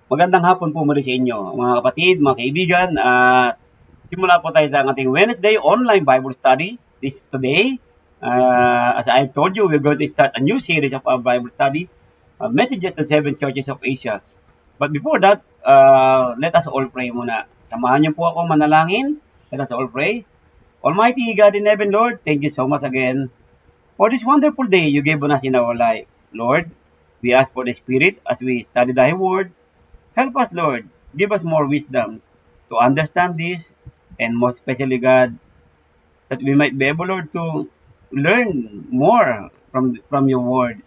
Magandang hapon po muli sa inyo, mga kapatid, mga kaibigan. Simula po tayo sa ating Wednesday online Bible study. Today, as I've told you, we're going to start a new series of our Bible study, Messages to Seven Churches of Asia. But before that, let us all pray muna. Samahan niyo po ako manalangin. Let us all pray. Almighty God in heaven, Lord, thank you so much again for this wonderful day you gave us in our life. Lord, we ask for the Spirit as we study thy word. Help us, Lord. Give us more wisdom to understand this, and most especially, God, that we might be able, Lord, to learn more from your word.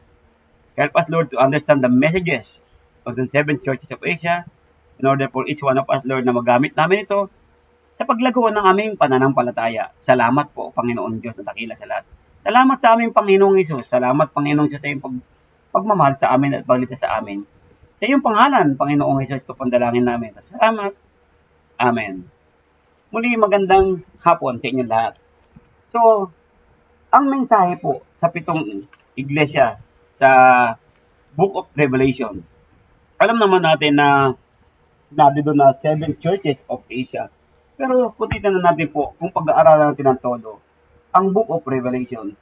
Help us, Lord, to understand the messages of the seven churches of Asia in order for each one of us, Lord, na magamit namin ito sa paglago ng aming pananampalataya. Salamat po, Panginoon Diyos na dakila sa lahat. Salamat sa aming Panginoong Isus. Salamat, Panginoong Isus, sa iyong pagmamahal sa amin at pagligtas sa amin. Sa iyong pangalan, Panginoong Hesus, ito pandalangin namin. Salamat. Amen. Muli, magandang hapon sa inyong lahat. So, ang mensahe po sa pitong iglesia sa Book of Revelation. Alam naman natin na sinabi doon na 7 churches of Asia. Pero kung titignan natin po, kung pag-aaralan natin ng todo, ang Book of Revelation.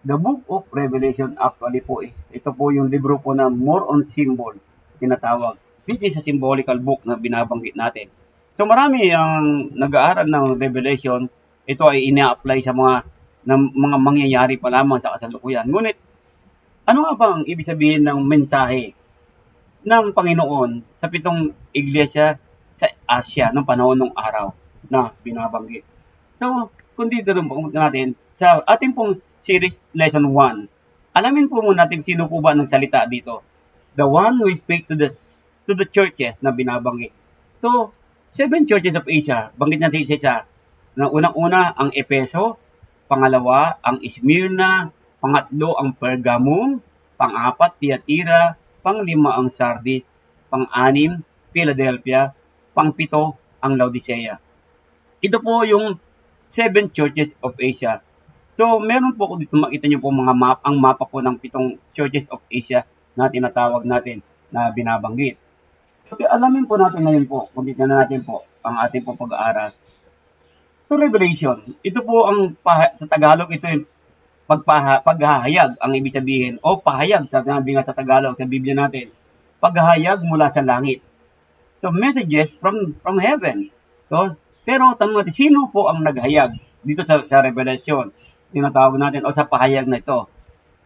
The Book of Revelation actually po is, ito po yung libro po na more on symbol tinatawag. This is a symbolical book na binabanggit natin. So marami ang nag-aaral ng Revelation, ito ay ina-apply sa mga mangyayari pa lamang sa kasalukuyan. Ngunit, ano nga ba ang ibig sabihin ng mensahe ng Panginoon sa pitong iglesia sa Asia ng panahon ng araw na binabanggit? So, kung dito rin po natin, sa ating pong series lesson 1, alamin po muna natin sino po ba ng salita dito. The one who speak to the churches na binabanggit. So, 7 churches of Asia, banggit natin isa-isa. Na unang-una ang Efeso, pangalawa ang Smyrna, pangatlo ang Pergamum, pang-apat Thyatira, pang-lima ang Sardis, pang-anim Philadelphia, pang-pito ang Laodicea. Ito po yung 7 churches of Asia. So, meron po dito makita niyo po ang mapa po ng 7 churches of Asia na tinatawag natin na binabanggit. So, alamin po natin ngayon po, kung dito na natin po ang ating po pag-aaral. So, Revelation, ito po ang, sa Tagalog, ito yung paghahayag, ang ibig sabihin, o pahayag, sabi nga sa Tagalog, sa Biblia natin, paghahayag mula sa langit. So, messages from heaven. So, pero tanong natin, sino po ang naghayag dito sa Revelation? Tinatawag natin, o sa pahayag na ito.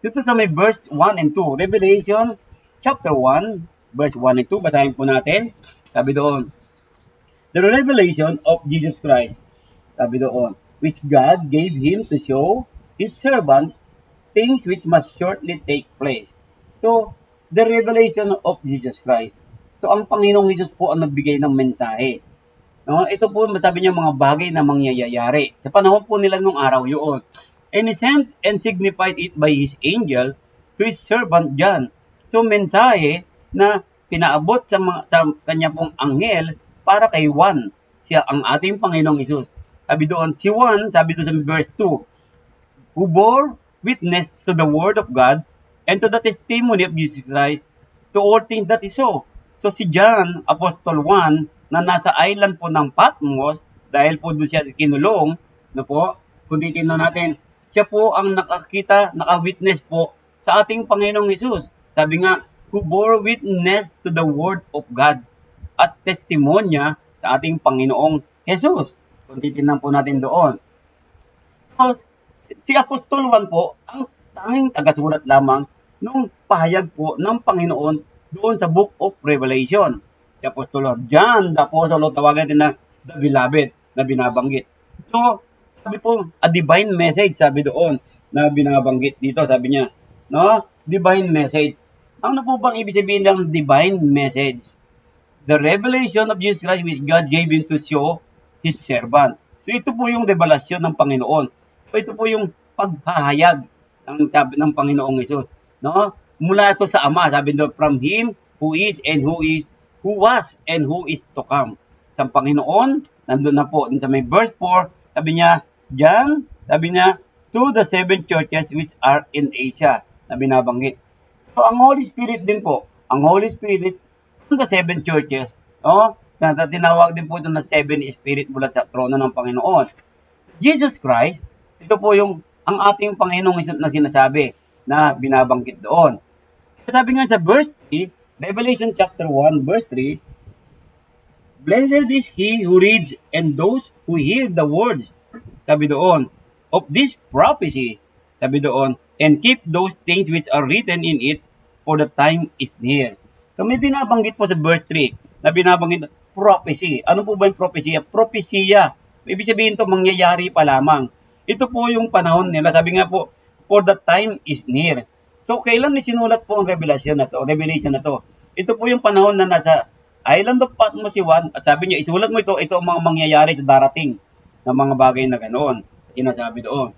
Dito sa may verse 1 and 2, Revelation chapter 1, verse 1 and 2, basahin po natin. Sabi doon, the revelation of Jesus Christ, sabi doon, which God gave Him to show His servants things which must shortly take place. So, the revelation of Jesus Christ. So, ang Panginoong Jesus po ang nagbigay ng mensahe. No? Ito po, masabi niya mga bagay na mangyayari. Sa panahon po nila nung araw yun. And He sent and signified it by His angel to His servant John. So, mensahe na pinaabot sa kanya pong anghel para kay Juan. Siya ang ating Panginoong Isus. Sabi doon, si Juan, sabi doon sa verse 2, who bore witness to the word of God and to the testimony of Jesus Christ to all things that He saw. So, si John, Apostle Juan, na nasa island po ng Patmos, dahil po doon siya kinulong, no po, kung titignan natin, siya po ang naka-witness po sa ating Panginoong Hesus. Sabi nga, who bore witness to the word of God at testimonya sa ating Panginoong Hesus. Kung titignan po natin doon. So, si Apostol Juan po, ang tanging tagasulat lamang nung pahayag po ng Panginoon doon sa Book of Revelation. Si Apostol John, the Apostle, tawagan din na the Beloved na binabanggit. So, sabi po, a divine message, sabi doon, na binabanggit dito, sabi niya, no? Divine message. Ano po bang ibig sabihin ng divine message? The revelation of Jesus Christ which God gave Him to show His servant. So, ito po yung revelasyon ng Panginoon. So, ito po yung paghahayag ng sabi ng Panginoong Hesus. No? Mula ito sa Ama, sabi doon, from Him who is and who was and who is to come. Sa Panginoon, nandun na po, sa may verse 4, sabi niya, John, sabi niya, to the 7 churches which are in Asia, na binabanggit. So, ang Holy Spirit din po, ang Holy Spirit, the seven churches, tinawag din po ito na seven spirit mula sa trono ng Panginoon. Jesus Christ, ito po yung ang ating Panginoong Hesus na sinasabi na binabanggit doon. Sabi nga sa verse 3, Revelation chapter 1, verse 3, Blessed is he who reads and those who hear the words, sabi doon, of this prophecy, sabi doon, and keep those things which are written in it, for the time is near. So may binabanggit po sa verse 3, na binabanggit prophecy. Ano po ba yung prophecy? Prophecia. Ibig sabihin ito, mangyayari pa lamang. Ito po yung panahon nila. Sabi nga po, for the time is near. So, kailan sinulat po ang revelation na to? Ito po yung panahon na nasa island of Patmos si Juan, at sabi niya, isulat mo ito ang mga mangyayari sa darating na mga bagay na ganoon. Sinasabi doon.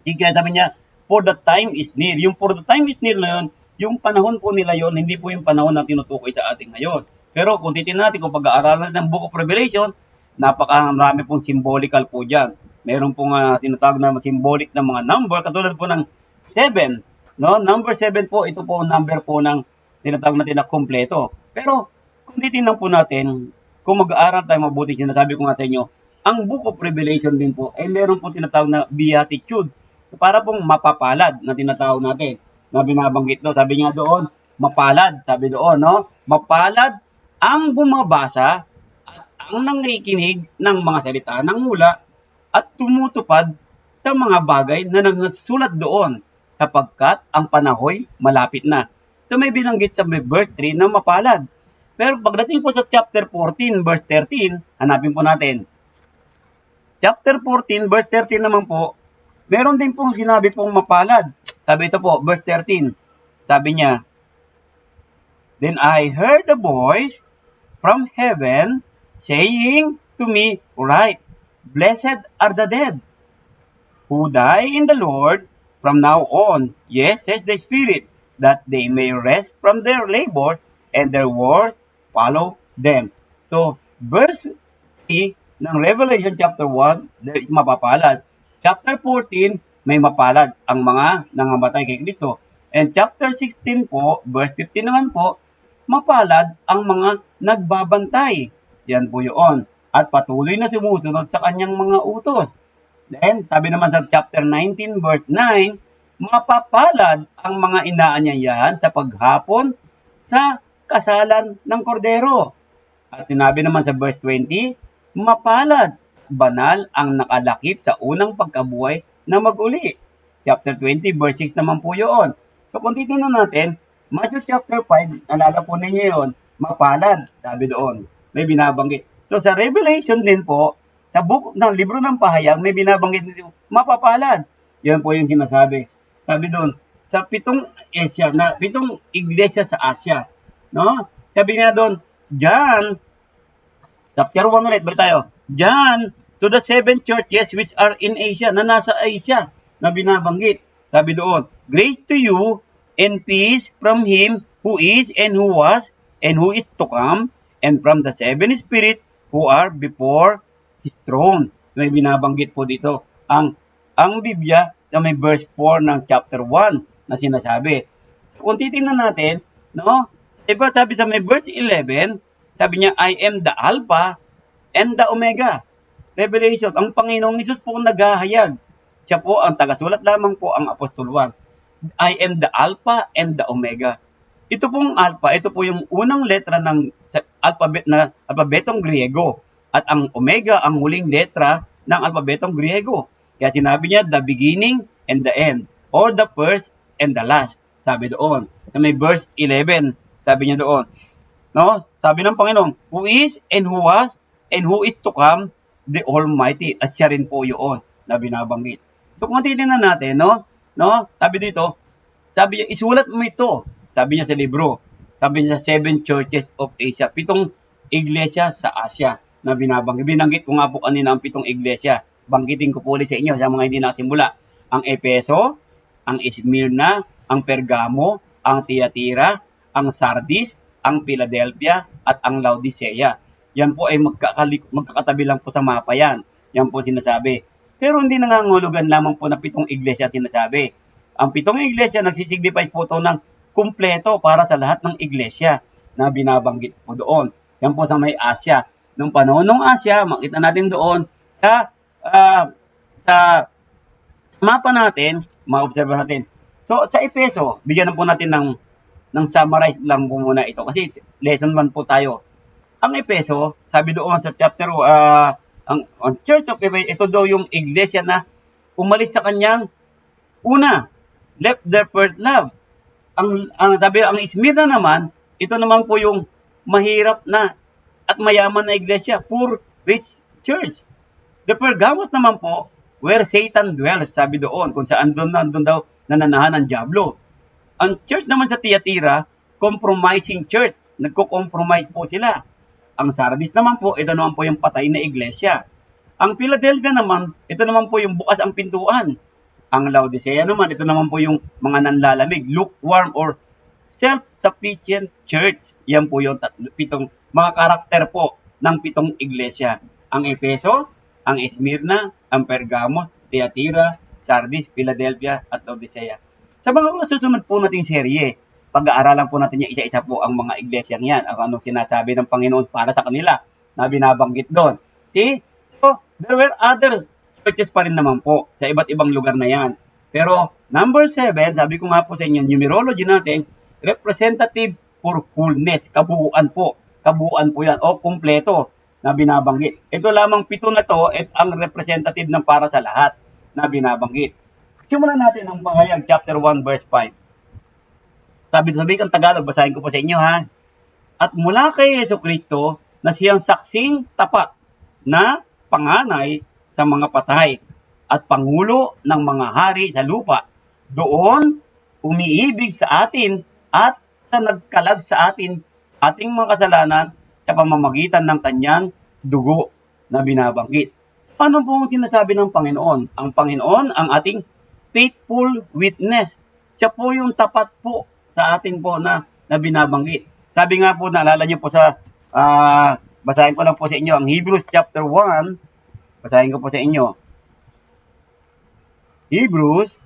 Kaya sabi niya, for the time is near. Yung for the time is near na yun, yung panahon po nila yon, hindi po yung panahon na tinutukoy sa ating ngayon. Pero kung titignan natin, kung pag-aaralan ng Book of Revelation, napakarami pong symbolical po dyan. Meron pong tinatawag na symbolic na mga number, katulad po ng 7. No? Number 7 po, ito po number po ng tinatawag natin na kompleto. Pero kung titignan po natin, kung mag-aaral tayo mabuti, sinasabi ko nga sa inyo, ang Book of Revelation din po, ay meron po tinatawag na beatitude. Para pong mapapalad na tinatawag natin, na binabanggit doon. Sabi niya doon, mapalad, sabi doon, no? Mapalad ang bumabasa at ang nakikinig ng mga salita ng mula at tumutupad sa mga bagay na nagsulat doon sapagkat ang panahoy malapit na. So may binanggit sa verse 3 na mapalad. Pero pagdating po sa chapter 14, verse 13, hanapin po natin. Chapter 14, verse 13 naman po, meron din pong sinabi pong mapalad. Sabi ito po, verse 13. Sabi niya, Then I heard a voice from heaven saying to me, Write, blessed are the dead who die in the Lord from now on. Yes, says the Spirit, that they may rest from their labor and their work follow them. So, verse 3 ng Revelation chapter 1, there is mapapalad. Chapter 14, may mapalad ang mga nangamatay kay Kristo. And chapter 16 po, verse 15 naman po, mapalad ang mga nagbabantay. Yan po yun. At patuloy na sumusunod sa kanyang mga utos. Then, sabi naman sa chapter 19, verse 9, mapapalad ang mga inaanyayahan sa paghapon sa kasalan ng kordero. At sinabi naman sa verse 20, mapalad, banal ang nakalakip sa unang pagkabuhay na mag-uli. Chapter 20, verse 6 naman po yun. So kung titignan natin, Matthew chapter 5, nalala po ninyo yun, mapalad, sabi doon. May binabanggit. So sa Revelation din po, sa book ng libro ng pahayag, may binabanggit nito, mapapalad. Yan po yung sinasabi. Sabi doon, sa pitong iglesia sa Asia. No? Sabi nga doon, John, chapter 1 ulit, balik tayo. John, to the 7 churches which are in Asia, na nasa Asia, na binabanggit. Sabi doon, grace to you and peace from Him who is and who was and who is to come, and from the 7 Spirit who are before His throne. May binabanggit po dito. Ang Biblia, na may verse 4 ng chapter 1 na sinasabi. So, kung titingnan natin, no? Diba sabi sa may verse 11, sabi niya, I am the Alpha and the Omega. Revelation, ang Panginoong Hesus po naghahayag. Siya po ang tagasulat lamang po ang Apostol Juan. I am the Alpha and the Omega. Ito pong Alpha, ito po yung unang letra ng alpabetong Griego. At ang Omega, ang huling letra ng alpabetong Griego. Kaya sinabi niya, the beginning and the end. Or the first and the last. Sabi doon. Na may verse 11. Sabi niya doon. No? Sabi ng Panginoon, who is and who was and who is to come, the Almighty. At siya rin po yun na binabanggit. So kung titignan natin, no? Sabi dito, sabi niya, isulat mo ito. Sabi niya sa libro. Sabi niya sa 7 churches of Asia. 7 iglesia sa Asia na binabanggit. Binanggit ko nga po kanina ang 7 iglesia. Banggitin ko po ulit sa inyo sa mga hindi nakasimula. Ang Efeso, ang Smyrna, ang Pergamo, ang Thyatira, ang Sardis, ang Philadelphia, at ang Laodicea. Yan po ay magkakatabi lang po sa mapa yan. Yan po sinasabi. Pero hindi nangangulugan lamang po na 7 iglesia sinasabi. Ang 7 iglesia nagsisignify po ito ng kumpleto para sa lahat ng iglesia. na binabanggit po doon. Yan po sa may Asya. Nung panahon ng Asya, makita natin doon sa mapa natin, ma-observe natin. So, sa Efeso, bigyan na po natin ng summarize lang po muna ito. Kasi lesson 1 po tayo. Ang Efeso, sabi doon sa chapter, ang Church of Efeso, ito daw yung iglesia na umalis sa kanyang left their first love. Ang Smyrna naman, ito naman po yung mahirap na at mayaman na iglesia, poor rich church. The Pergamos naman po, where Satan dwells, sabi doon, kung saan doon daw nananahan ng Diablo. Ang church naman sa Thyatira, compromising church. Nagko-compromise po sila. Ang Sardis naman po, ito naman po yung patay na iglesia. Ang Philadelphia naman, ito naman po yung bukas ang pintuan. Ang Laodicea naman, ito naman po yung mga nanlalamig, lukewarm or self-sufficient church. Yan po yung pitong mga karakter po ng 7 iglesia. Ang Efeso, ang Smyrna, ang Pergamos, Thyatira, Sardis, Philadelphia, at Laodicea. Sa mga susunod po nating serye, pag-aaralan po natin yung isa-isa po ang mga iglesyang yan, ang anong sinasabi ng Panginoon para sa kanila na binabanggit doon. See? So, there were other churches pa rin naman po sa iba't ibang lugar na yan. Pero, number 7, sabi ko nga po sa inyo, numerology natin, representative for fullness, kabuuan po. Kabuuan po yan, o kumpleto na binabanggit. Ito lamang 7 na to, ang representative ng para sa lahat na binabanggit. Simulan natin ang pahayag, chapter 1, verse 5. Sabi kang Tagalog, basahin ko po sa inyo ha. At mula kay Jesucristo na siyang saksing tapat na panganay sa mga patay at pangulo ng mga hari sa lupa, doon umiibig sa atin at sa nagkalag sa atin sa ating mga kasalanan sa pamamagitan ng kanyang dugo na binabanggit. Paano po sinasabi ng Panginoon? Ang Panginoon ang ating faithful witness. Siya po yung tapat po sa atin po na binabanggit. Sabi nga po, naalala niyo po sa, basahin ko lang po sa inyo, ang Hebrews chapter 1, basahin ko po sa inyo. Hebrews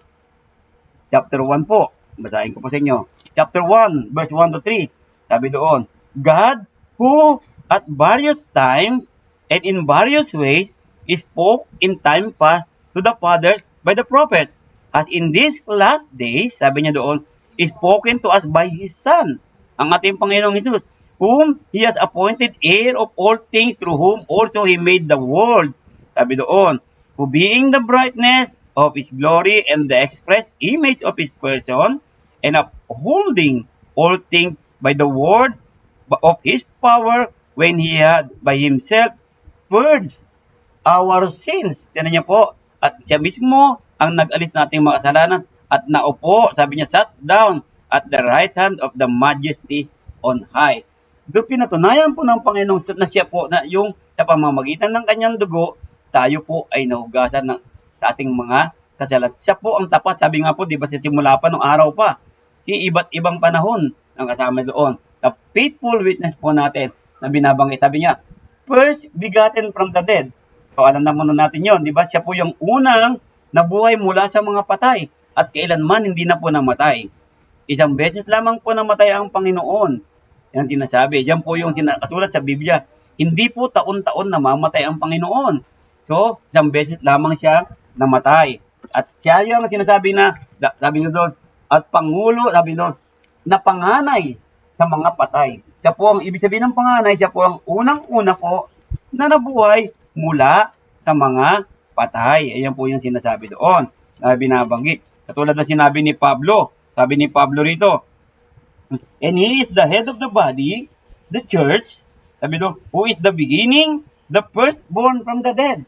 chapter 1 po, basahin ko po sa inyo. Chapter 1, verse 1 to 3, sabi doon, God who at various times and in various ways spoke in time past to the fathers by the prophet, as in these last days, sabi niya doon, is spoken to us by His Son, ang ating Panginoong Jesus, whom He has appointed heir of all things, through whom also He made the world. Sabi doon, who being the brightness of His glory and the express image of His person, and upholding all things by the word of His power, when He had by Himself purged our sins. Tinan niya po, at siya mismo ang nag-alis nating mga kasalanan, at naupo, sabi niya, sat down at the right hand of the majesty on high. Doon pinatunayan po ng Panginoong na siya po, na yung sa pamamagitan ng kanyang dugo, tayo po ay nahugasan sa ating mga kasalanan. Siya po ang tapat. Sabi nga po, di ba, sa simula pa, nung araw pa, iba't ibang panahon ang kasama doon. The faithful witness po natin na binabanggit. Sabi niya, first begotten from the dead. So, alam naman natin yon, di ba? Siya po yung unang nabuhay mula sa mga patay. At kailanman hindi na po namatay. Isang beses lamang po namatay ang Panginoon. Yan sinasabi. Yan po yung kasulat sa Biblia. Hindi po taon-taon namamatay ang Panginoon. So, isang beses lamang siya namatay. At siya yung sinasabi na, sabi nyo doon, at pangulo, sabi doon, na panganay sa mga patay. Siya po ang ibig sabihin ng panganay, siya po ang unang-una po na nabuhay mula sa mga patay. Ayan po yung sinasabi doon na binabanggit. Katulad na sinabi ni Pablo. Sabi ni Pablo rito, and He is the head of the body, the church, sabi doon, who is the beginning, the firstborn from the dead.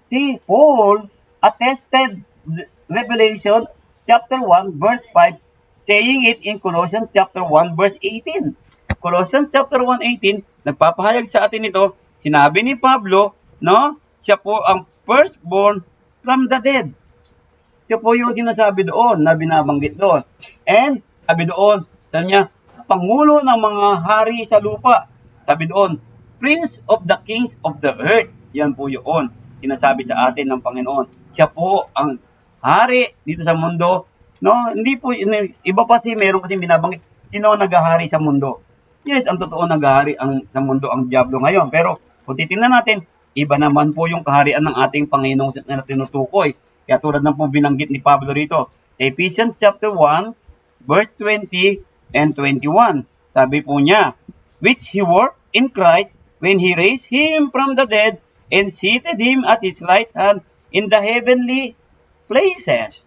See, Paul attested Revelation chapter 1 verse 5, saying it in Colossians chapter 1 verse 18. Colossians chapter 1:18, nagpapahayag sa atin ito, sinabi ni Pablo, no, siya po ang firstborn from the dead. Siya po yung sinasabi doon na binabanggit doon. And sabi doon, sabi niya, pangulo ng mga hari sa lupa. Sabi doon, Prince of the Kings of the Earth. Yan po yun. Sinasabi sa atin ng Panginoon. Siya po ang hari dito sa mundo. No, hindi po, iba pa meron kasi binabanggit, sino ang naghahari sa mundo? Yes, ang totoo naghahari sa mundo ang Diablo ngayon. Pero kung titingnan natin, iba naman po yung kaharian ng ating Panginoong na tinutukoy. Kaya tulad ng po binanggit ni Pablo rito, Ephesians chapter 1, verse 20 and 21. Sabi po niya, which he worked in Christ when he raised him from the dead and seated him at his right hand in the heavenly places.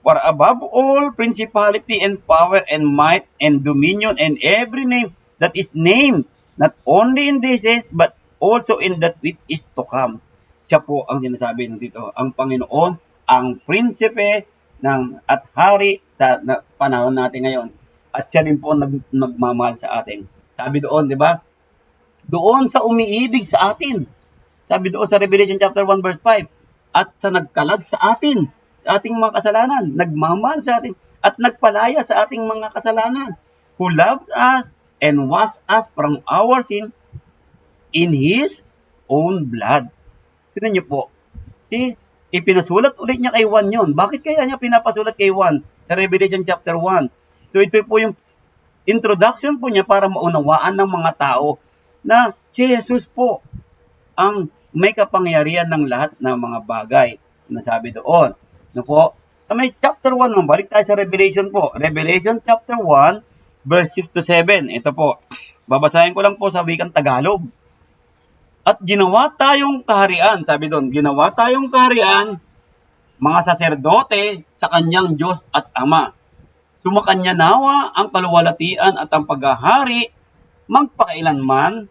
For above all principality and power and might and dominion and every name that is named, not only in this age, but also in that which is to come. Siya po ang sinasabi ng dito, ang Panginoon, ang prinsipe at hari na panahon natin ngayon. At siya din po nagmamahal sa atin. Sabi doon, di ba? Doon sa umiibig sa atin. Sabi doon sa Revelation chapter 1 verse 5, at sa nagkalag sa atin, sa ating mga kasalanan, nagmamahal sa atin, at nagpalaya sa ating mga kasalanan, who loved us and washed us from our sin in His own blood. Tignan niyo po, ipinasulat ulit niya kay Juan yun. Bakit kaya niya pinapasulat kay Juan sa Revelation chapter 1? So ito po yung introduction po niya para maunawaan ng mga tao na si Jesus po ang may kapangyarihan ng lahat ng mga bagay na sabi doon. No po? Sa may chapter 1, balik tayo sa Revelation po. Revelation chapter 1, verse 6 to 7. Ito po. Babasahin ko lang po sa wikang Tagalog. At ginawa tayong kaharian, sabi doon, ginawa tayong kaharian, mga saserdote sa kanyang Diyos at Ama. Sumakanya nawa ang kaluwalhatian at ang paghahari, magpakailanman,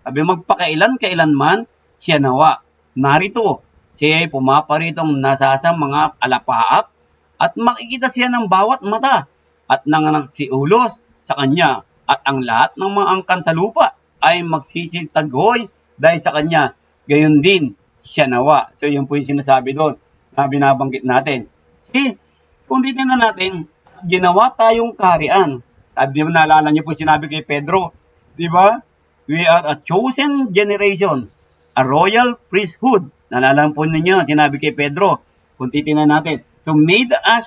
sabi magpakailan-kailanman, siya nawa. Narito, siya ay pumaparitong nasasang mga alapaap at makikita siya ng bawat mata at nangangsiulos sa kanya at ang lahat ng mga angkan sa lupa ay magsisitagoy dahil sa kanya. Gayon din, siya nawa. So yun po yung sinasabi doon na binabanggit natin. Kung titignan natin, ginawa tayong kaharian. At di ba naalala niyo po sinabi kay Pedro, di ba? We are a chosen generation, a royal priesthood. Naalala po ninyo, sinabi kay Pedro, kung titingnan natin, so made us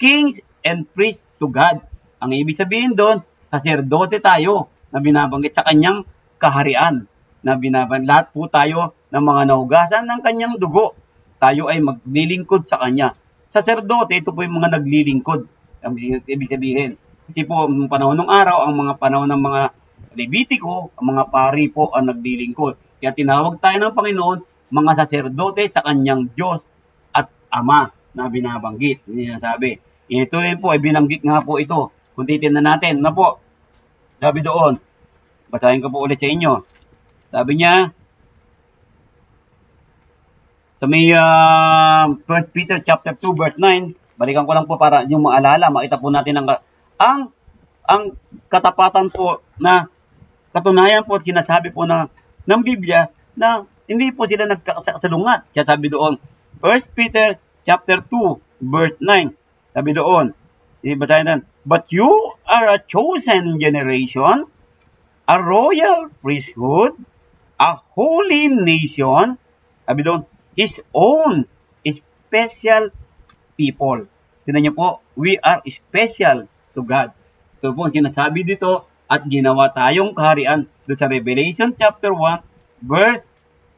kings and priests to God. Ang ibig sabihin doon, saserdote tayo na binabanggit sa kanyang kaharian. Na binabanggit, lahat po tayo ng mga nahugasan ng kanyang dugo. Tayo ay maglilingkod sa kanya. Saserdote, ito po yung mga naglilingkod. Ang ibig sabihin. Kasi po, ng panahon ng araw, ang mga panahon ng mga Levitico, ang mga pari po ang naglilingkod. Kaya tinawag tayo ng Panginoon, mga saserdote sa kanyang Diyos at Ama na binabanggit. Hindi sabi. Ito rin po, ay binanggit nga po ito. Kung titignan natin, na po, sabi doon, basahin ko po ulit sa inyo. Sabi niya, sa may 1 Peter chapter 2 verse 9, balikan ko lang po para yung maalala, makita po natin ang katapatan po na katunayan po, sinasabi po ng Biblia na hindi po sila nagkasalungat. Kaya sabi doon, 1 Peter chapter 2 verse 9, sabi doon, basahin natin, but you are a chosen generation, a royal priesthood, a holy nation, sabi doon, His own special people. Tingnan niyo po, we are special to God. Ito po ang sinasabi dito, at ginawa tayong kaharian doon sa Revelation chapter 1, verse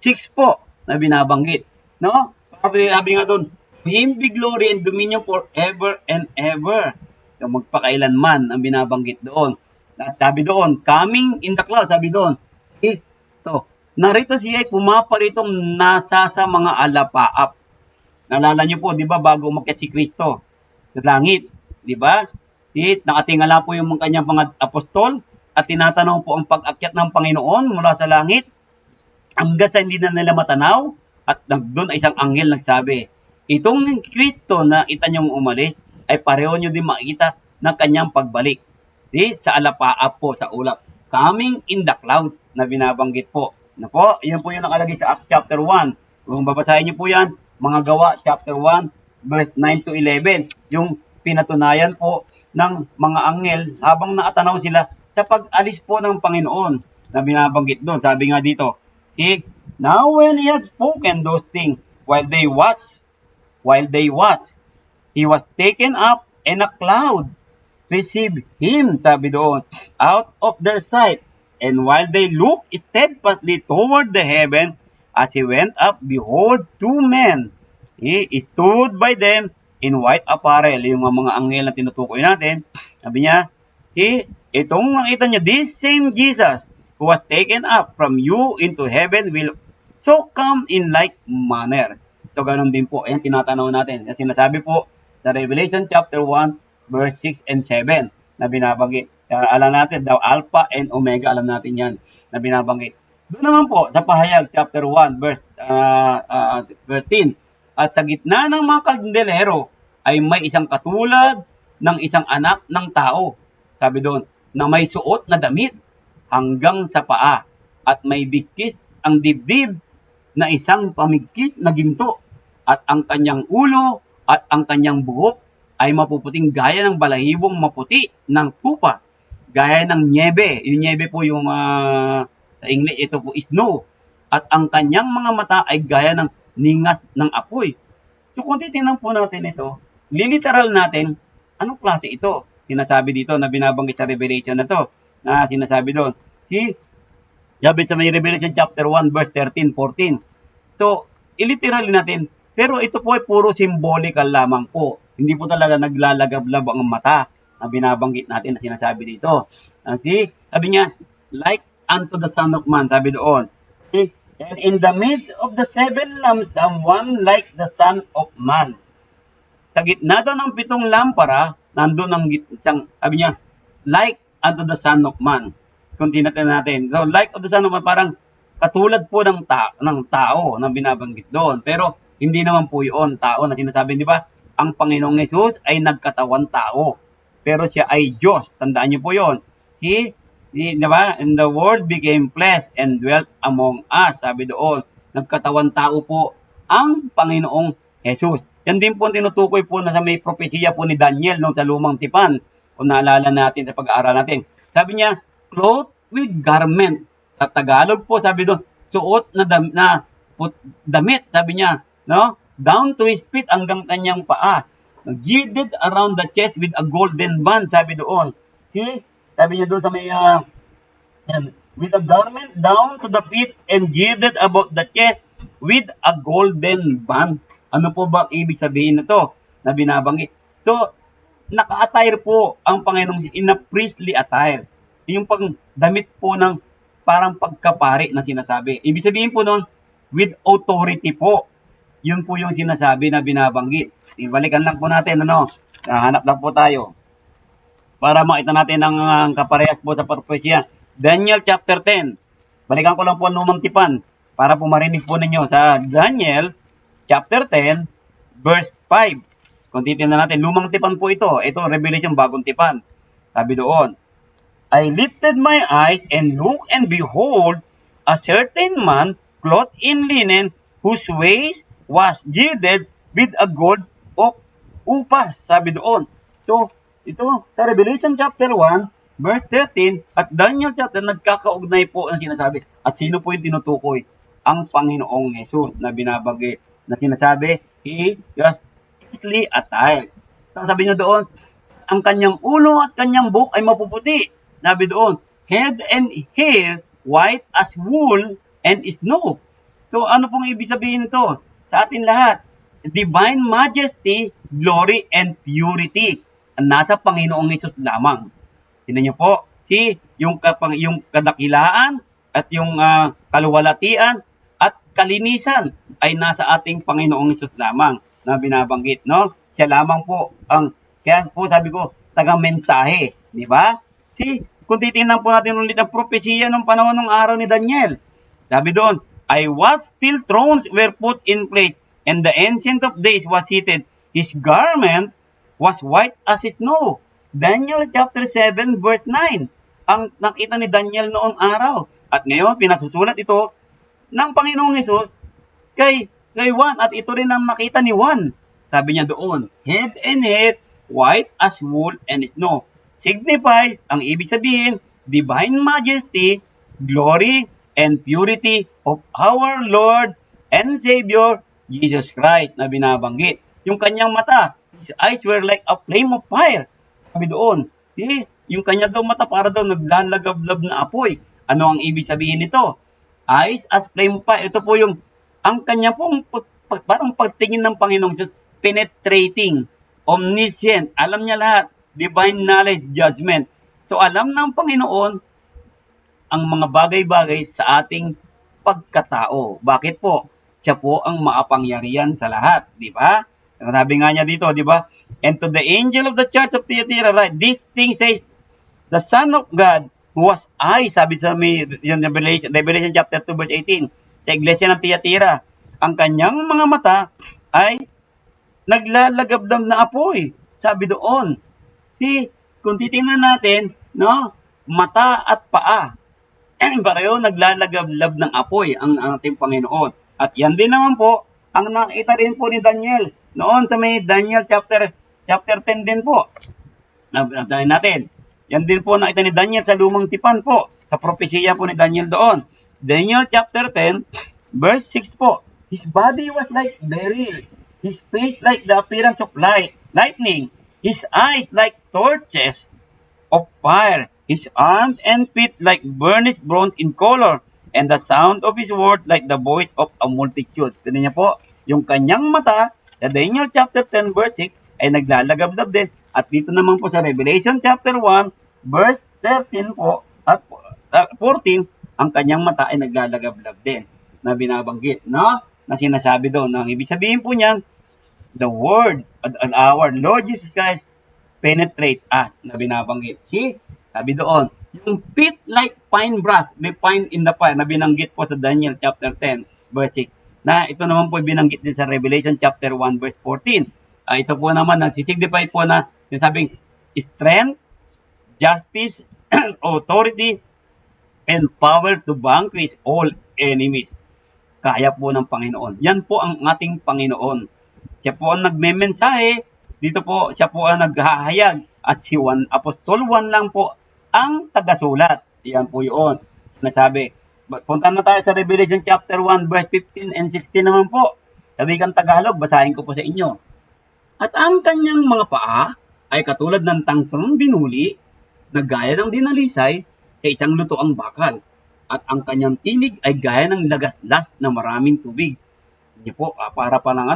6 po, na binabanggit. No? Sabi nga doon, to Him be glory and dominion forever and ever. So, magpakailanman ang binabanggit doon. At sabi doon, coming in the cloud, sabi doon, ito, narito siya ay pumaparitong nasa sa mga alapaap. Naalala niyo po, di ba, bago umakyat si Kristo sa langit, di ba? Nakatingala po yung kanyang mga apostol at tinatanong po ang pag-akyat ng Panginoon mula sa langit hanggang sa hindi na nila matanaw at doon ay isang anghel nagsabi, itong Kristo na kita niyong umalis ay pareho niyo din makikita ng kanyang pagbalik. Sa alapaap po, sa ulap. Coming in the clouds na binabanggit po. Na po, yun po yung nakalagay sa Acts chapter 1. Kung babasahin niyo po yan, mga gawa chapter 1, verse 9 to 11. Yung pinatunayan po ng mga anghel habang naatanaw sila sa pag-alis po ng Panginoon na binabanggit doon. Sabi nga dito, now when He had spoken those things, while they watched, He was taken up in a cloud, receive him, sabi doon, out of their sight. And while they looked steadfastly toward the heaven, as he went up, behold, two men. He stood by them in white apparel. Yung mga anghel na tinutukoy natin. Sabi niya, see, itong nakita niya, this same Jesus who was taken up from you into heaven will so come in like manner. So, ganun din po. Ayan, tinatanaw natin. Kasi sinasabi po sa Revelation chapter 1, verse 6 and 7 na binabanggit. Alam natin, daw Alpha and Omega, alam natin yan na binabanggit. Doon naman po, sa Pahayag chapter 1, verse 13, at sa gitna ng mga kalderero ay may isang katulad ng isang anak ng tao. Sabi doon, na may suot na damit hanggang sa paa at may bigkis ang dibdib na isang pamigkis na ginto at ang kanyang ulo at ang kanyang buhok ay mapuputing gaya ng balahibong maputi ng tupa, gaya ng niebe. Yung niebe po yung sa English, ito po snow. At ang kanyang mga mata ay gaya ng ningas ng apoy. So kung titingnan po natin ito, literal natin, anong klase ito? Sinasabi dito na binabanggit sa Revelation na to, na sinasabi doon. See, sabi sa may Revelation chapter 1 verse 13, 14. So, iliteral natin, pero ito po ay puro symbolical lamang po. Hindi po talaga naglalagablab ang mata na binabanggit natin na sinasabi dito. See, sabi niya, like unto the Son of Man, sabi doon. See, and in the midst of the seven lamps, the one like the Son of Man. Sa gitna daw ng 7 lampara, nandun ang isang, sabi niya, like unto the Son of Man. Kung tinatin natin. So, like of the Son of Man, parang katulad po ng tao na binabanggit doon. Pero, hindi naman po yun tao na sinasabi, di ba? Ang Panginoong Hesus ay nagkatawan tao. Pero siya ay Diyos. Tandaan niyo po yun. See? Di ba? And the Word became flesh and dwelt among us. Sabi doon, nagkatawan tao po ang Panginoong Hesus. Yan din po tinutukoy po na sa may propesya po ni Daniel noong sa Lumang Tipan. Kung naalala natin sa pag-aaral natin. Sabi niya, clothed with garment. Sa Tagalog po, sabi doon, suot na damit. Sabi niya, no? Down to his feet hanggang kanyang paa. Girded around the chest with a golden band. Sabi doon. See? Sabi niya doon sa may, with a garment down to the feet and girded about the chest with a golden band. Ano po ba ibig sabihin nito na binabanggit? So, naka-attire po ang Panginoong in a priestly attire. Yung pagdamit po ng parang pagkapari na sinasabi. Ibig sabihin po noon, with authority po. Yun po yung sinasabi na binabanggit. Ibalikan lang po natin, hanap lang po tayo. Para makita natin ang kaparehas po sa propesya. Daniel chapter 10. Balikan ko lang po ang Lumang Tipan para po marinig po ninyo sa Daniel chapter 10 verse 5. Kung titignan natin, Lumang Tipan po ito. Ito, Revelation, Bagong Tipan. Sabi doon, I lifted my eyes and looked and behold, a certain man clothed in linen, whose waist was girded with a gold of upas. Sabi doon. So, ito, sa Revelation chapter 1, verse 13, at Daniel chapter, nagkakaugnay po ang sinasabi. At sino po yung tinutukoy? Ang Panginoong Hesus na binabanggit. Na sinasabi, he was priestly attire. So, sabi niya doon, ang kanyang ulo at kanyang buhok ay mapuputi. Sabi doon, head and hair white as wool and snow. So, ano pong ibig sabihin nito? Sa atin lahat, divine majesty, glory, and purity. Nasa Panginoong Hesus lamang. Tingnan niyo po, yung kadakilaan at yung kaluwalhatian at kalinisan ay nasa ating Panginoong Hesus lamang na binabanggit, no? Siya lamang po kaya po sabi ko, taga-mensahe, di ba? Kung titingnan po natin ulit ang propesya ng panahon ng araw ni Daniel. Sabi doon, I watched till thrones were put in place, and the Ancient of Days was seated. His garment was white as snow. Daniel chapter 7 verse 9. Ang nakita ni Daniel noong araw. At ngayon, pinasusulat ito ng Panginoong Hesus kay Juan. At ito rin ang nakita ni Juan. Sabi niya doon, head and hair, white as wool and snow. Signifies, ang ibig sabihin, divine majesty, glory, and purity of our Lord and Savior, Jesus Christ, na binabanggit. Yung kanyang mata, his eyes were like a flame of fire. Sabi doon, Yung kanya daw mata para daw naglalagablab na apoy. Ano ang ibig sabihin nito? Eyes as flame fire. Ito po yung, ang kanya pong parang pagtingin ng Panginoong Jesus, penetrating, omniscient, alam niya lahat, divine knowledge, judgment. So alam ng Panginoon ang mga bagay-bagay sa ating pagkatao. Bakit po? Siya po ang maapangyarihan sa lahat, di ba? Sabi nga niya dito, di ba? And to the angel of the church of Thyatira, right? This thing says, the Son of God, who was I, sabi sa may Revelation chapter 2 verse 18, sa iglesia ng Thyatira, ang kanyang mga mata ay naglalagabdam na apoy. Sabi doon. Kung titingnan natin, no, mata at paa, pareho naglalagablab ng apoy ang ating Panginoon. At yan din naman po, ang nakita rin po ni Daniel, noon sa may Daniel chapter 10 din po. Nabtahin natin. Yan din po nakita ni Daniel sa lumang tipan po, sa propesya po ni Daniel doon. Daniel chapter 10, verse 6 po. His body was like beryl, his face like the appearance of lightning, his eyes like torches of fire, his arms and feet like burnished bronze in color, and the sound of his word like the voice of a multitude. Tignan niya po, yung kanyang mata, sa Daniel chapter 10 verse 6, ay naglalagablab din. At dito naman po sa Revelation chapter 1 verse 13 po, at 14, ang kanyang mata ay naglalagablab din, na binabanggit, no? Na sinasabi doon. Ang ibig sabihin po niyan, the word of our Lord Jesus Christ penetrate na binabanggit. Sabi doon, yung feet like fine brass, may fine in the fire, na binanggit po sa Daniel chapter 10, verse 6. Na ito naman po binanggit din sa Revelation chapter 1, verse 14. Ito po naman, nagsisignify po na sinasabing strength, justice, authority, and power to vanquish all enemies. Kaya po ng Panginoon. Yan po ang ating Panginoon. Siya po ang nagmemensahe. Dito po, siya po ang naghahayag. At si Juan, Apostol Juan lang po ang tagasulat. Yan po yun. Nasabi. Punta na tayo sa Revelation chapter 1, verse 15 and 16 naman po. Sabi kang Tagalog, basahin ko po sa inyo. At ang kanyang mga paa ay katulad ng tangsang binuli na gaya ng dinalisay sa isang lutoang bakal. At ang kanyang tinig ay gaya ng lagaslas na maraming tubig. Hindi po, para pa lang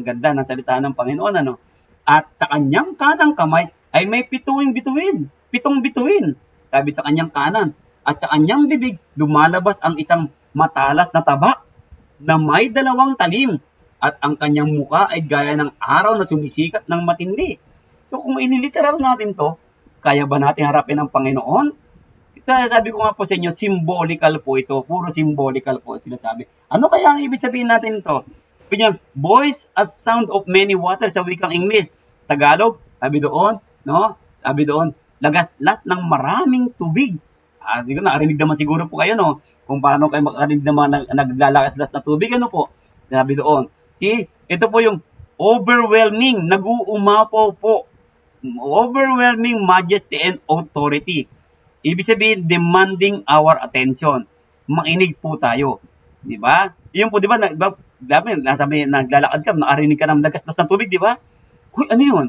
ganda ng salita ng Panginoon, At sa kanyang kanang kamay ay may pitong bituin. Sabi sa kanyang kanan. At sa kanyang bibig, lumalabas ang isang matalas na tabak na may 2 talim. At ang kanyang muka ay gaya ng araw na sumisikat ng matindi. So kung iniliteral natin to, kaya ba natin harapin ang Panginoon? Sabi ko nga po sa inyo, symbolical po ito. Puro symbolical po sinasabi. Ano kaya ang ibig sabihin natin ito? Sabi niya, voice as sound of many waters sa wikang English. Tagalog, sabi doon, Sabi doon, lagaslas ng maraming tubig. Hindi ko narinig naman siguro po kayo, kung paano kayo makarinig naman naglalagaslas na tubig, po. Sabi doon. Ito po yung overwhelming, nag-uumapaw po. Overwhelming majesty and authority. Ibig sabihin, demanding our attention. Makinig po tayo. Di ba? Yun po, di ba, naglalakad ka, nakarinig ka ng lagaslas ng tubig, di ba? Uy, ano yun?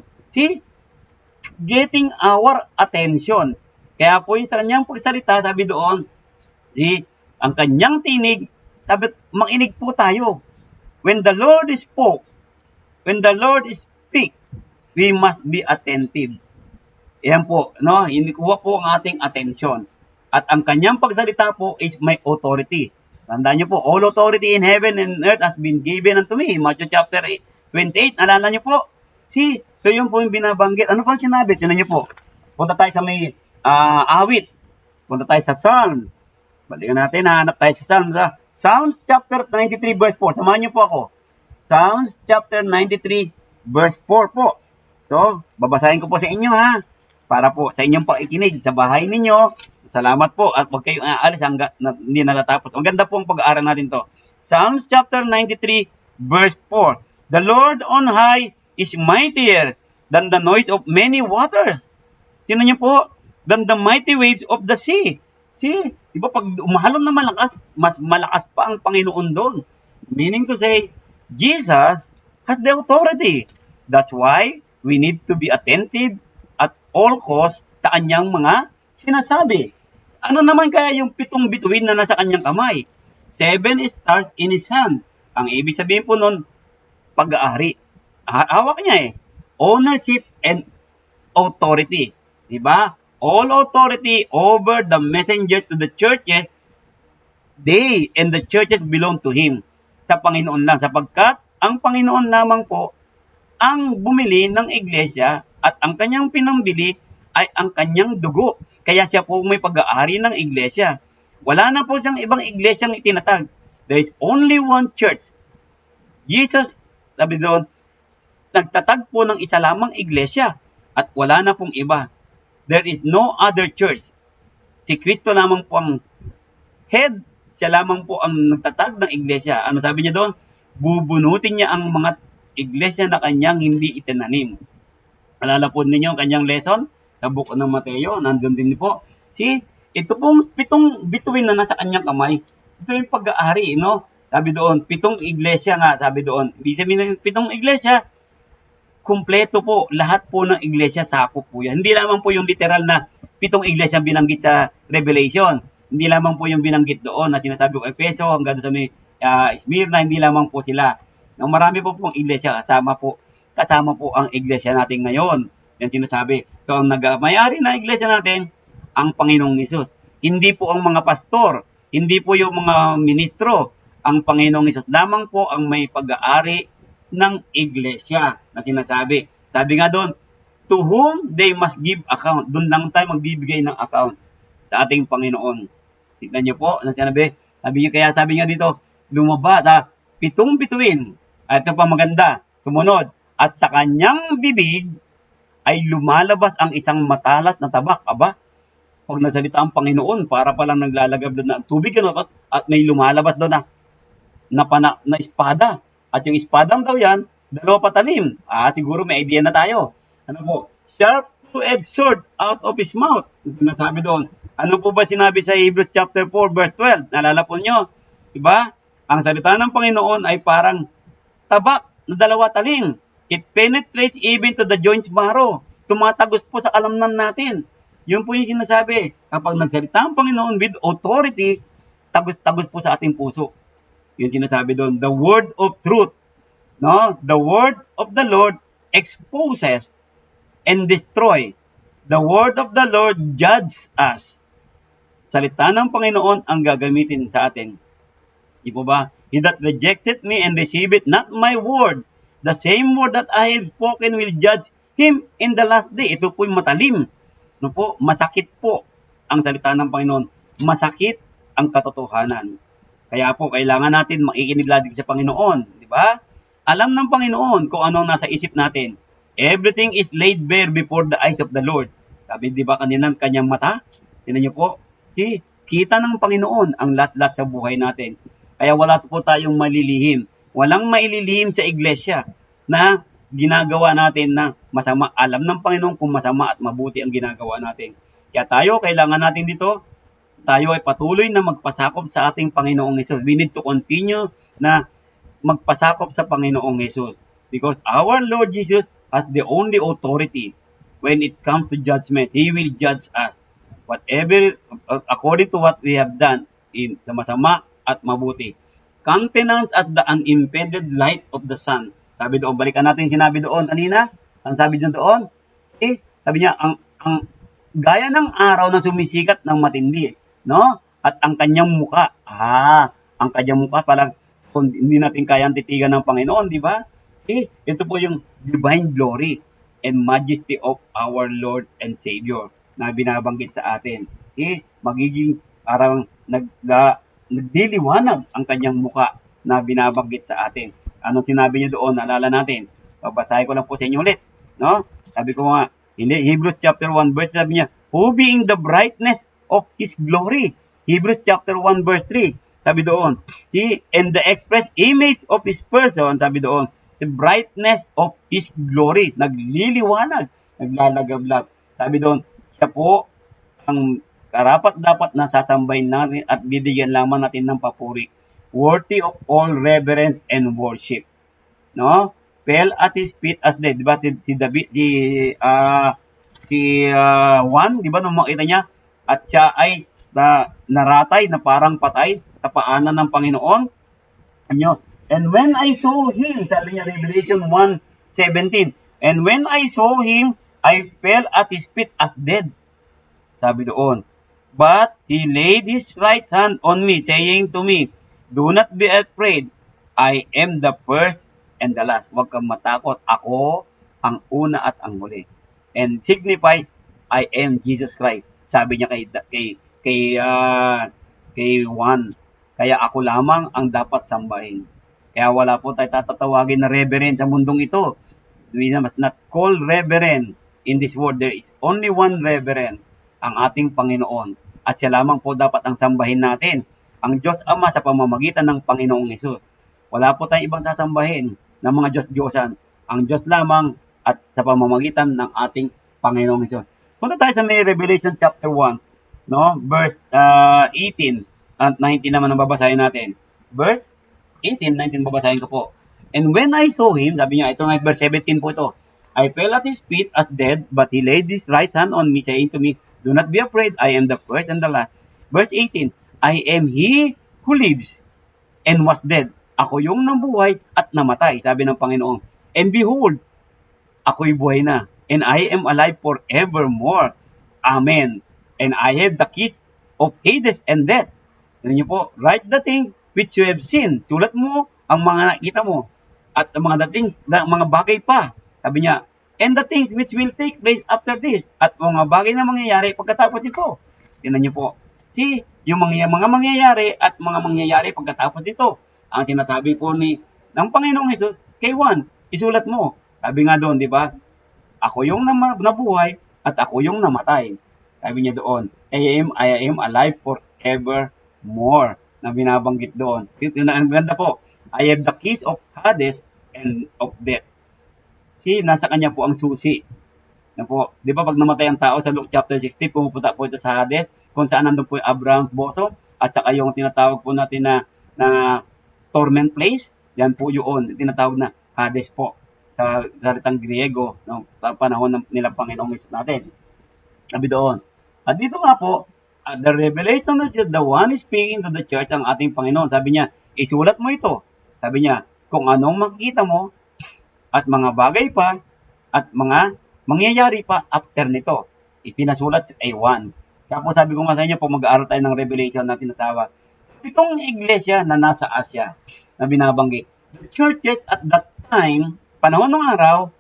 Getting our attention. Kaya po yung sa kanyang pagsalita, sabi doon, ang kanyang tinig, sabi, makinig po tayo. When the Lord spoke, when the Lord speak, we must be attentive. Yan po, hinikuha po ang ating atensyon. At ang kanyang pagsalita po is may authority. Tandaan niyo po, all authority in heaven and earth has been given unto me. Matthew chapter 28, alala niyo po. So yun po yung binabanggit. Ano pang sinabi? Tinan niyo po. Punta tayo sa may awit. Punta tayo sa Psalm. Balikan natin, hanap tayo sa Psalm. Psalms chapter 93 verse 4. Samahan niyo po ako. Psalms chapter 93 verse 4 po. So, babasahin ko po sa inyo para po sa inyong pakikinig sa bahay ninyo. Salamat po at huwag kayong aalis hanggang hindi natatapos. Ang ganda po ang pag-aaral natin to. Psalms chapter 93 verse 4. The Lord on high is mightier than the noise of many waters. Tingnan niyo po, than the mighty waves of the sea. Diba pag umahalon na malakas, mas malakas pa ang Panginoon doon. Meaning to say, Jesus has the authority. That's why we need to be attentive at all costs sa kanyang mga sinasabi. Ano naman kaya yung 7 bituin na nasa kanyang kamay? 7 stars in his hand. Ang ibig sabihin po nun, pag-aari. Hawak niya ownership and authority. Diba? All authority over the messenger to the churches, they and the churches belong to Him. Sa Panginoon lang. Sapagkat ang Panginoon lamang po ang bumili ng iglesia at ang kanyang pinambili ay ang kanyang dugo. Kaya siya po may pag-aari ng iglesia. Wala na po siyang ibang iglesyang itinatag. There is only one church. Jesus, sabi doon, nagtatag po ng isa lamang iglesia at wala na pong iba. There is no other church. Si Kristo lamang po ang head, siya lamang po ang nagtatag ng iglesia. Ano sabi niya doon? Bubunutin niya ang mga iglesia na kanyang hindi itinanim. Alala po ninyo ang kanyang lesson sa book ng Mateo, nandun din po. Ito pong 7 bituin na nasa kanyang kamay, ito yung pag-aari, no? Sabi doon, 7 iglesia nga, sabi doon. Ibig sabihin ng 7 iglesia, kumpleto po, lahat po ng iglesia sakop po yan. Hindi lamang po yung literal na 7 iglesia binanggit sa Revelation. Hindi lamang po yung binanggit doon na sinasabi ko Efeso hanggang sa may Smyrna, hindi lamang po sila. No, marami po pong iglesia kasama po ang iglesia natin ngayon. Yan sinasabi. So, ang may-ari na iglesia natin, ang Panginoong Hesus. Hindi po ang mga pastor, hindi po yung mga ministro. Ang Panginoong Hesus lamang po ang may pag-aari ng iglesia na sinasabi. Sabi nga doon, to whom they must give account. Doon lang tayo magbibigay ng account sa ating Panginoon. Tignan niyo po, sabi niya, kaya sabi nga dito, lumaba sa 7 bituin. At ito pa maganda, sumunod. At sa kanyang bibig ay lumalabas ang isang matalas na tabak. Aba, pag nagsalita ang Panginoon, para palang naglalagab doon na tubig, at may lumalabas doon na espada. At yung espadang daw yan, 2 patalim. Siguro may idea na tayo. Ano po? Sharp two-edged sword out of his mouth. Sinasabi doon. Ano po ba sinabi sa Hebrews chapter 4 verse 12? Nalala po nyo? Diba? Ang salita ng Panginoon ay parang tabak na 2 talim. It penetrates even to the joints marrow. Tumatagos po sa kalamnan natin. Yun po yung sinasabi. Kapag nagsalita ang Panginoon with authority, tagos-tagos po sa ating puso. Yun sinasabi doon. The word of truth. No? The word of the Lord exposes and destroy. The word of the Lord judges us. Salita ng Panginoon ang gagamitin sa atin. Di po ba? He that rejected me and received not my word, the same word that I have spoken will judge him in the last day. Ito po yung matalim. No po? Masakit po ang salita ng Panginoon. Masakit ang katotohanan. Kaya po, kailangan natin makikinig lagi sa Panginoon. Di ba? Alam ng Panginoon kung anong nasa isip natin. Everything is laid bare before the eyes of the Lord. Sabi, di ba kanina kanyang mata? Tinan niyo po. Kita ng Panginoon ang lahat-lahat sa buhay natin. Kaya wala po tayong malilihim. Walang maililihim sa iglesia na ginagawa natin na masama. Alam ng Panginoon kung masama at mabuti ang ginagawa natin. Kaya tayo, kailangan natin dito, tayo ay patuloy na magpasakop sa ating Panginoong Hesus. We need to continue na magpasakop sa Panginoong Hesus. Because our Lord Jesus has the only authority when it comes to judgment. He will judge us. Whatever, according to what we have done sa masama at mabuti. Countenance at the unimpeded light of the sun. Sabi doon, balikan natin sinabi doon kanina. Ang sabi doon, sabi niya, ang gaya ng araw na sumisikat ng matindi, no? At ang kanyang muka, ang kanyang muka parang hindi natin kayang titigan ng Panginoon, di ba? Ito po yung divine glory and majesty of our Lord and Savior na binabanggit sa atin. Magiging parang nagdiliwanag ang kanyang muka na binabanggit sa atin. Anong sinabi niya doon? Naalala natin. Babasahin ko lang po sa inyo ulit. No? Sabi ko nga, Hebrews chapter 1 verse, sabi niya, who being the brightness of His glory. Hebrews chapter 1 verse 3. Sabi doon, and the express image of His person, sabi doon, the brightness of His glory. Nagliliwanag, naglalagablab. Sabi doon, siya po ang karapat-dapat na sasambahin natin at bibigyan lamang natin ng papuri. Worthy of all reverence and worship. No? Fell at His feet as dead. Diba si David, si Juan, di ba, nung makita niya, at siya ay naratay na parang patay sa paanan ng Panginoon. Ano? And when I saw him, sabi niya, Revelation 1:17, and when I saw him, I fell at his feet as dead. Sabi doon. But he laid his right hand on me, saying to me, do not be afraid. I am the first and the last. Huwag kang matakot. Ako ang una at ang huli. And signify, I am Jesus Christ. Sabi niya kay Juan. Kaya ako lamang ang dapat sambahin. Kaya wala po tayo tatatawagin na reverend sa mundong ito. We must not call reverend in this world. There is only one reverend, ang ating Panginoon. At siya lamang po dapat ang sambahin natin. Ang Diyos Ama sa pamamagitan ng Panginoong Hesus. Wala po tayong ibang sasambahin ng mga Diyos-Diyosan. Ang Diyos lamang at sa pamamagitan ng ating Panginoong Hesus. Punta tayo sa may Revelation chapter 1, no? Verse 18 at 19 naman ang babasahin natin. Verse 18, 19 babasahin ko po. And when I saw him, sabi niya, ito nga verse 17 po ito, I fell at his feet as dead, but he laid his right hand on me, saying to me, do not be afraid, I am the first and the last. Verse 18, I am he who lives and was dead. Ako yung nabuhay at namatay, sabi ng Panginoon. And behold, ako'y buhay na, and I am alive forevermore. Amen. And I have the keys of Hades and death. Tignan niyo po, write the thing which you have seen. Sulat mo ang mga nakita mo. At ang mga things, mga bagay pa. Sabi niya, and the things which will take place after this. At mga bagay na mangyayari pagkatapos ito. Tignan niyo po. See, yung mga mangyayari at mga mangyayari pagkatapos ito. Ang sinasabi po ng Panginoong Hesus kay Juan, isulat mo. Sabi nga doon, di ba? Ako yung nabuhay at ako yung namatay. Sabi niya doon, I am alive forevermore. Na binabanggit doon. Ang ganda po. I have the keys of Hades and of death. See, nasa kanya po ang susi. Na po, di ba pag namatay ang tao sa Luke chapter 60, pumupunta po ito sa Hades, kung saan nandun po yung Abraham's bosom, at saka yung tinatawag po natin na torment place, yan po yun, tinatawag na Hades po, sa salitang Griego, no, sa panahon nila Panginoong Hesus natin. Sabi doon. At dito nga po, the revelation of the one speaking to the church, ang ating Panginoon, sabi niya, isulat mo ito. Sabi niya, kung anong makikita mo, at mga bagay pa, at mga mangyayari pa after nito. Ipinasulat sa A1. Kaya po sabi ko nga sa inyo, po mag-aaral tayo ng revelation na tinatawag. Itong iglesia na nasa Asia, na binabanggit. The churches at that time, panahon ng araw,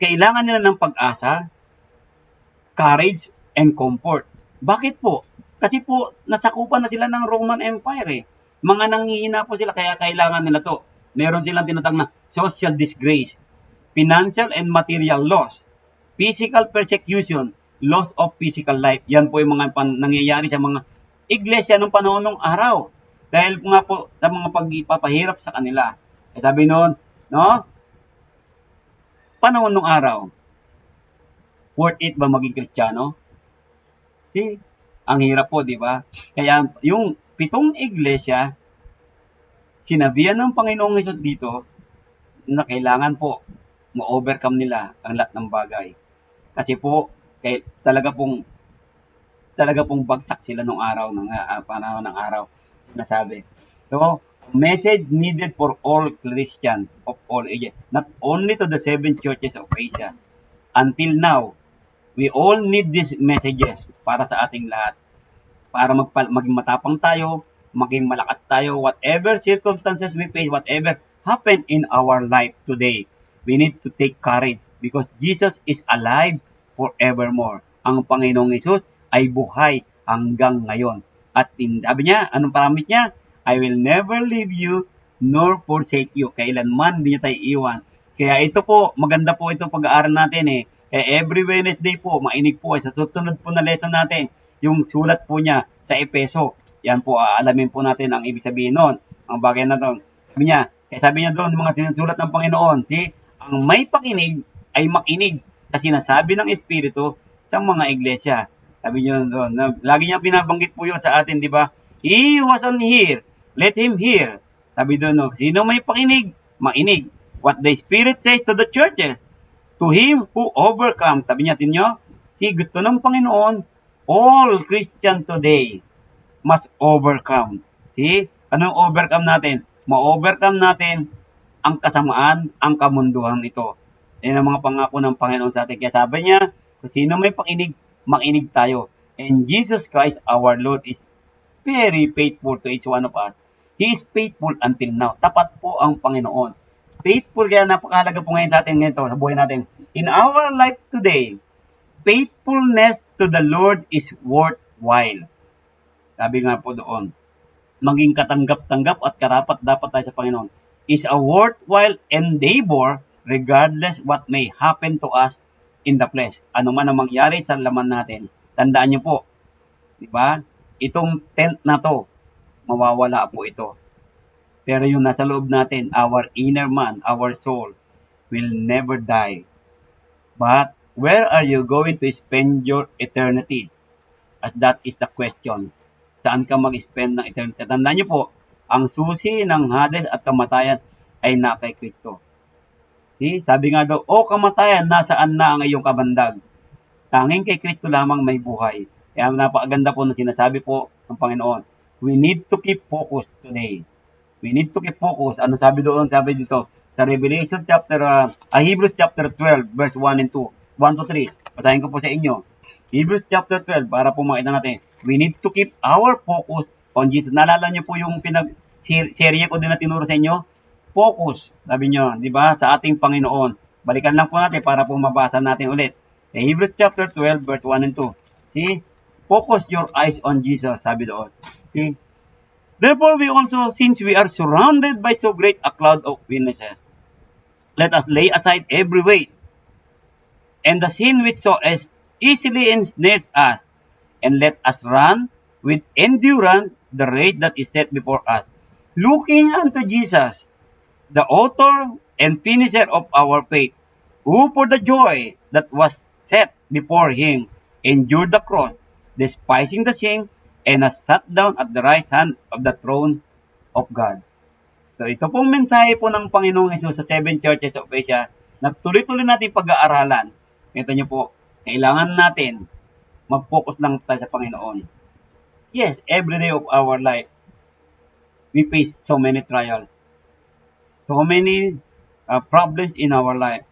kailangan nila ng pag-asa, courage, and comfort. Bakit po? Kasi po, nasakupan na sila ng Roman Empire eh. Mga nanghihina po sila, kaya kailangan nila to. Meron silang tinatawag na social disgrace, financial and material loss, physical persecution, loss of physical life. Yan po yung mga nangyayari sa mga iglesia ng panahon ng araw. Dahil nga po sa mga pagpapahirap sa kanila. Eh, sabi noon, no? Panahon ng araw, worth it ba maging Kristiyano? See, ang hirap po, di ba? Kaya yung 7 iglesia, sinabihan ng Panginoong Hesus dito na kailangan po ma-overcome nila ang lahat ng bagay. Kasi po, talaga pong bagsak sila nung araw, panahon ng araw, nasabi. So, message needed for all Christians of all ages, not only to the 7 churches of Asia. Until now, we all need these messages para sa ating lahat. Para maging matapang tayo, maging malakas tayo, whatever circumstances we face, whatever happened in our life today, we need to take courage because Jesus is alive forevermore. Ang Panginoong Hesus ay buhay hanggang ngayon. At sabi niya, anong paramit niya? I will never leave you nor forsake you. Kailanman hindi niya tayo iwan. Kaya ito po, maganda po ito pag-aaral natin eh. Kaya every Wednesday po, mainig po. Sa susunod po na lesson natin, yung sulat po niya sa Epeso. Yan po, alamin po natin ang ibig sabihin nun. Ang bagay na doon. Sabi niya doon, mga sinusulat ng Panginoon, ang may pakinig ay makinig sa sinasabi ng Espiritu sa mga iglesia. Sabi niya doon, lagi niya binabanggit po yun sa atin, di ba? He who wasn't here, let him hear. Sabi doon, sino may pakinig, mainig. What the Spirit says to the churches. To him who overcomes, sabi niya nyo, gusto ng Panginoon, all Christian today must overcome. See? Anong overcome natin? Ma-overcome natin ang kasamaan, ang kamunduhan ito. Yan ang mga pangako ng Panginoon sa atin. Kaya sabi niya, kung sino may pakinig, makinig tayo. And Jesus Christ, our Lord, is very faithful to each one of us. He is faithful until now. Tapat po ang Panginoon. Faithful, kaya napakahalaga po ngayon sa atin ngayon sa buhay natin. In our life today, faithfulness to the Lord is worthwhile. Sabi nga po doon, maging katanggap-tanggap at karapat dapat tayo sa Panginoon is a worthwhile endeavor regardless what may happen to us in the flesh. Ano man ang mangyari sa laman natin. Tandaan niyo po, di ba? Itong tent na to, mawawala po ito. Pero yung nasa loob natin, our inner man, our soul, will never die. But where are you going to spend your eternity? As that is the question. Saan ka mag-spend ng eternity? Tandaan niyo po, ang susi ng Hades at kamatayan ay na kay Kristo. See? Sabi nga daw, o kamatayan, nasaan na ang iyong kabandag? Tanging kay Kristo lamang may buhay. Kaya napakaganda po na sinasabi po ng Panginoon. We need to keep focus today. We need to keep focus. Ano sabi doon? Sabi dito, sa Revelation chapter, Hebrews chapter 12, verse 1 and 2. 1 to 3. Basahin ko po sa inyo. Hebrews chapter 12, para po makita natin. We need to keep our focus on Jesus. Naalala niyo po yung serye ko din na tinuro sa inyo? Focus, sabi niyo, di ba? Sa ating Panginoon. Balikan lang po natin para po mabasa natin ulit. Sa Hebrews chapter 12, verse 1 and 2. See? Focus your eyes on Jesus, sabi doon. See? Therefore, we also, since we are surrounded by so great a cloud of witnesses, let us lay aside every weight and the sin which so easily ensnares us, and let us run with endurance the race that is set before us, looking unto Jesus, the author and finisher of our faith, who for the joy that was set before him endured the cross, despising the shame, and has sat down at the right hand of the throne of God. So ito pong mensahe po ng Panginoong Hesus sa 7 churches of Asia, nagtuloy-tuloy natin pag-aaralan. Ito nyo po, kailangan natin mag-focus lang tayo sa Panginoon. Yes, every day of our life, we face so many trials, so many problems in our life.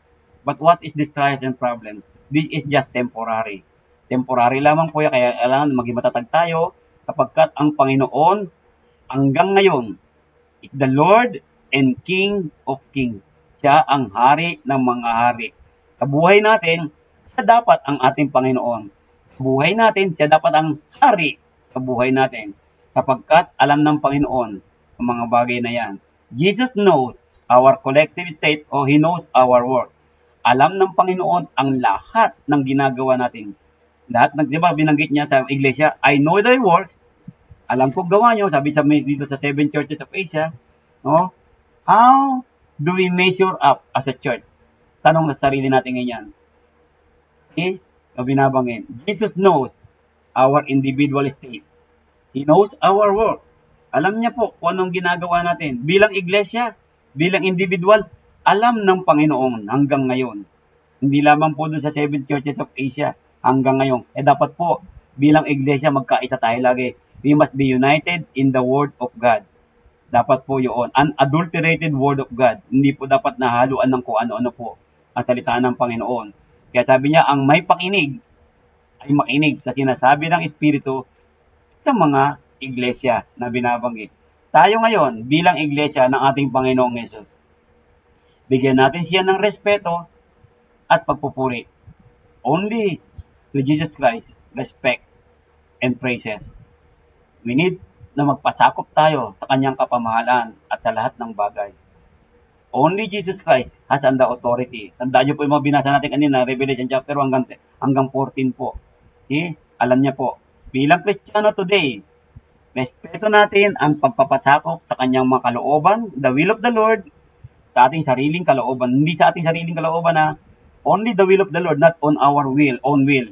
But what is the trials and problems? This is just temporary. Temporary lamang po yan, kaya kailangan maging matatag tayo kapagkat ang Panginoon hanggang ngayon is the Lord and King of Kings. Siya ang hari ng mga hari. Sa buhay natin, siya dapat ang ating Panginoon. Sa buhay natin, siya dapat ang hari sa buhay natin. Kapagkat alam ng Panginoon ang mga bagay na yan. Jesus knows our collective state o He knows our work. Alam ng Panginoon ang lahat ng ginagawa natin. Lahat, di ba, binanggit niya sa iglesia, I know thy works, alam ko gawa nyo, sabi sa dito sa 7 churches of Asia, no? How do we measure up as a church? Tanong sa sarili natin ngayon. Okay? So, binabangin. Jesus knows our individual state. He knows our work. Alam niya po kung anong ginagawa natin. Bilang iglesia, bilang individual, alam ng Panginoon hanggang ngayon. Hindi lamang po doon sa 7 churches of Asia hanggang ngayon. Dapat po, bilang iglesia, magkaisa tayo lagi. We must be united in the Word of God. Dapat po yun. Unadulterated Word of God. Hindi po dapat nahaluan ng kung ano-ano po ang salita ng Panginoon. Kaya sabi niya, ang may pakinig ay makinig sa sinasabi ng Espiritu sa mga iglesia na binabanggit. Tayo ngayon, bilang iglesia ng ating Panginoong Hesus, bigyan natin siya ng respeto at pagpupuri. Only to Jesus Christ, respect and praises. We need na magpasakop tayo sa kanyang kapamahalan at sa lahat ng bagay. Only Jesus Christ has the authority. Tandaan niyo po yung mga binasa natin kanina, Revelation chapter 1 hanggang 14 po. See? Alam niya po, bilang Kristiyano today, respeto natin ang pagpapasakop sa kanyang mga kalooban, the will of the Lord, sa ating sariling kalooban. Hindi sa ating sariling kalooban na only the will of the Lord, not on our own will.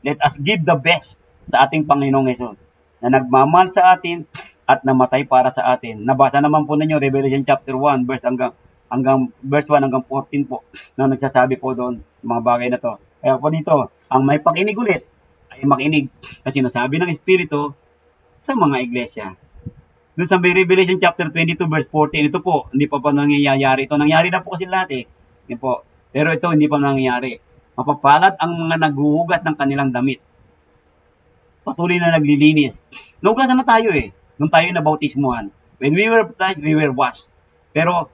Let us give the best sa ating Panginoong Hesus na nagmamahal sa atin at namatay para sa atin. Nabasa naman po ninyo Revelation chapter 1 verse hanggang hanggang verse 1 hanggang 14 po na nagsasabi po doon mga bagay na to. Kaya po dito, ang may pakinig ulit ay makinig kasi sinasabi ng Espiritu sa mga iglesia. Doon sa Revelation chapter 22 verse 14, ito po, hindi pa nangyayari ito. Nangyari na po kasi lahat Yan po. Pero ito hindi pa nangyayari. Mapapalad ang mga naghuhugas ng kanilang damit. Patuloy na naglilinis. Nugasan na tayo nung tayo nabautismuhan. When we were baptized, we were washed. Pero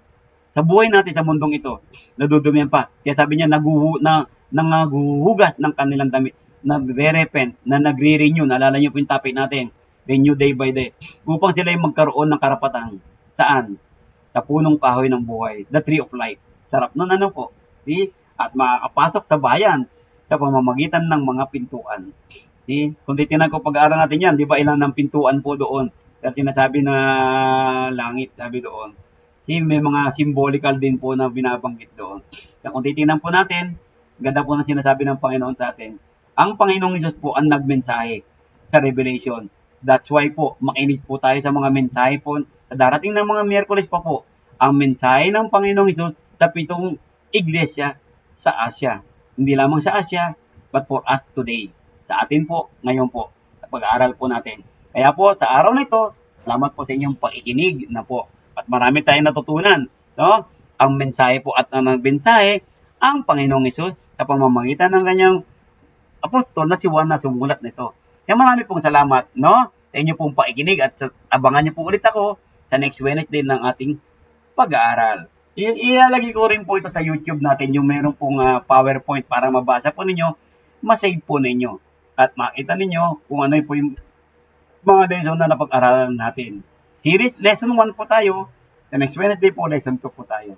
sa buhay natin sa mundong ito, nadudumihan pa. Kaya sabi niya, nangahuhugas ng kanilang damit, nagre-repent, na nagre-renew. Naalala niyo po yung topic natin, renew day by day. Upang sila yung magkaroon ng karapatan. Saan? Sa punong kahoy ng buhay. The tree of life. Sarap nun po. See? At makakapasok sa bayan sa pamamagitan ng mga pintuan. See? Kung titinan ko pag-aaral natin yan, di ba ilan ng pintuan po doon? Kasi sinasabi na langit, sabi doon. See, may mga symbolical din po na binabanggit doon. Kaya kung titinan po natin, ganda po na sinasabi ng Panginoon sa atin. Ang Panginoong Hesus po ang nagmensahe sa Revelation. That's why po, makinig po tayo sa mga mensahe po. Sa darating ng mga Miyerkules pa po, ang mensahe ng Panginoong Hesus sa 7 iglesia sa Asia. Hindi lamang sa Asia, but for us today. Sa atin po, ngayon po, sa pag-aaral po natin. Kaya po, sa araw na ito, salamat po sa inyong pakikinig na po. At marami tayong natutunan. No? Ang mensahe po at ang mensahe, ang Panginoong Hesus sa pamamagitan ng kanyang apostol na si Juan na sumulat nito. Kaya marami pong salamat sa inyo pong pakikinig at abangan niyo po ulit ako sa next Wednesday ng ating pag-aaral. Ilalagay ko rin po ito sa YouTube natin yung meron pong PowerPoint para mabasa po ninyo, masave po ninyo. At makita ninyo kung ano po yung mga lesson na napag-aralan natin. Series, lesson 1 po tayo. The next Wednesday po, lesson 2 po tayo.